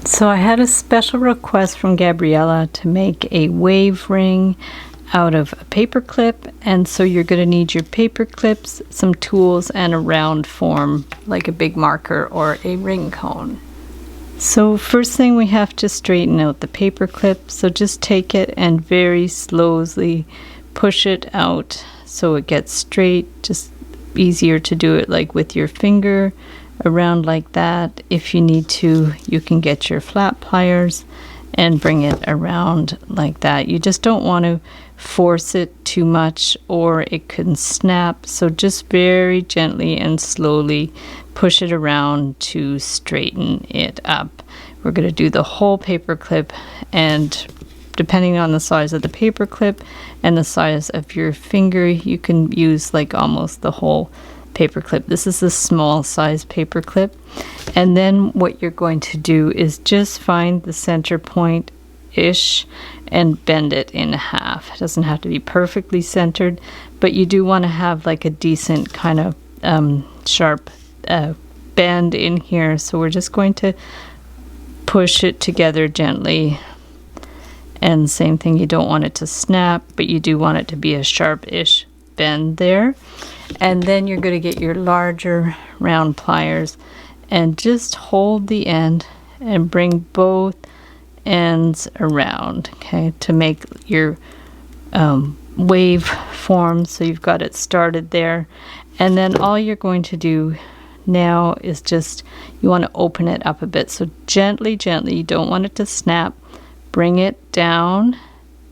So I had a special request from Gabriella to make a wave ring out of a paper clip, and so you're going to need your paper clips, some tools, and a round form like a big marker or a ring cone. So first thing, we have to straighten out the paper clip. So just take it and very slowly push it out so it gets straight. Just easier to do it like with your finger around like that. If you need to, you can get your flat pliers and bring it around like that. You just don't want to force it too much or it can snap. So just very gently and slowly push it around to straighten it up. We're going to do the whole paper clip, and depending on the size of the paper clip and the size of your finger, you can use like almost the whole paper clip. This is a small size paper clip. And then what you're going to do is just find the center point ish and bend it in half. It doesn't have to be perfectly centered, but you do want to have like a decent kind of sharp bend in here. So we're just going to push it together gently. And same thing, you don't want it to snap, but you do want it to be a sharp-ish bend there. And then you're going to get your larger round pliers and just hold the end and bring both ends around, okay, to make your wave form. So you've got it started there. And then all you're going to do now is just, you want to open it up a bit. So gently, you don't want it to snap. Bring it down,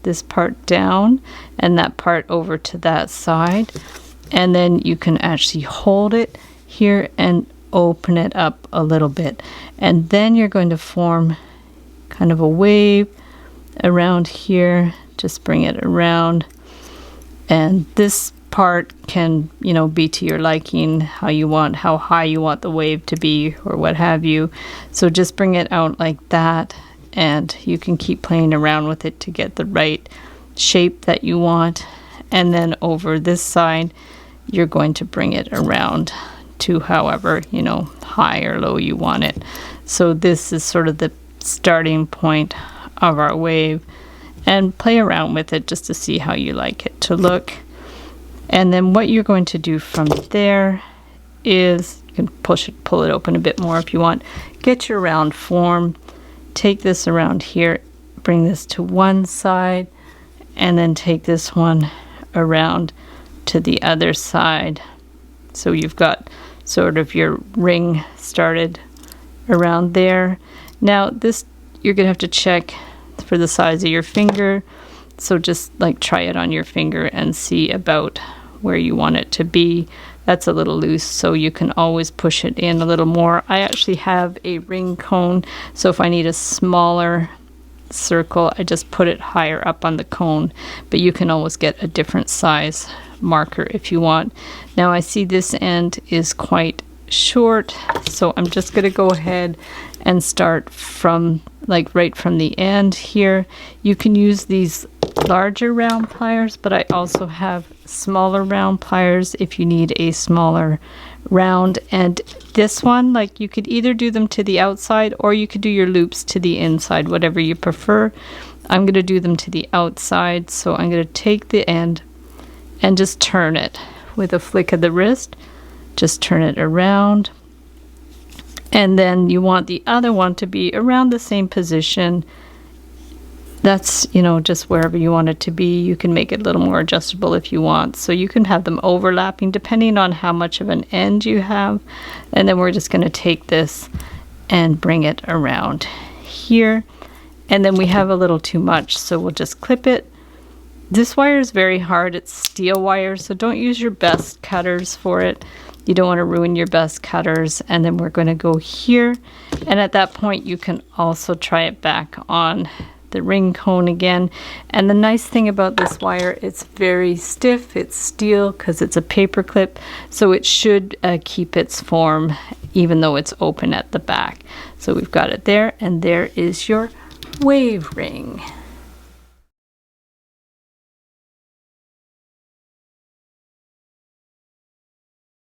this part down, and that part over to that side. And then you can actually hold it here and open it up a little bit. And then you're going to form kind of a wave around here. Just bring it around. And this part can, you know, be to your liking, how you want, how high you want the wave to be or what have you. So just bring it out like that. And you can keep playing around with it to get the right shape that you want. And then over this side, you're going to bring it around to however, you know, high or low you want it. So this is sort of the starting point of our wave. And play around with it just to see how you like it to look. And then what you're going to do from there is, you can pull it open a bit more if you want. Get your round form. Take this around here, bring this to one side, and then take this one around to the other side. So you've got sort of your ring started around there. Now this, you're gonna have to check for the size of your finger. So just like try it on your finger and see about where you want it to be. That's a little loose, so you can always push it in a little more. I actually have a ring cone, so if I need a smaller circle, I just put it higher up on the cone, but you can always get a different size marker if you want. Now I see this end is quite short, so I'm just going to go ahead and start from like right from the end here. You can use these larger round pliers, but I also have smaller round pliers if you need a smaller round. And this one, like, you could either do them to the outside or you could do your loops to the inside, whatever you prefer. I'm going to do them to the outside, so I'm going to take the end and just turn it with a flick of the wrist. Just turn it around, and then you want the other one to be around the same position. That's, you know, just wherever you want it to be. You can make it a little more adjustable if you want. So you can have them overlapping depending on how much of an end you have. And then we're just going to take this and bring it around here. And then we have a little too much, so we'll just clip it. This wire is very hard. It's steel wire, so don't use your best cutters for it. You don't want to ruin your best cutters. And then we're going to go here. And at that point, you can also try it back on the ring cone again. And the nice thing about this wire, it's very stiff. It's steel because it's a paper clip, so it should keep its form even though it's open at the back. So we've got it there, and there is your wave ring.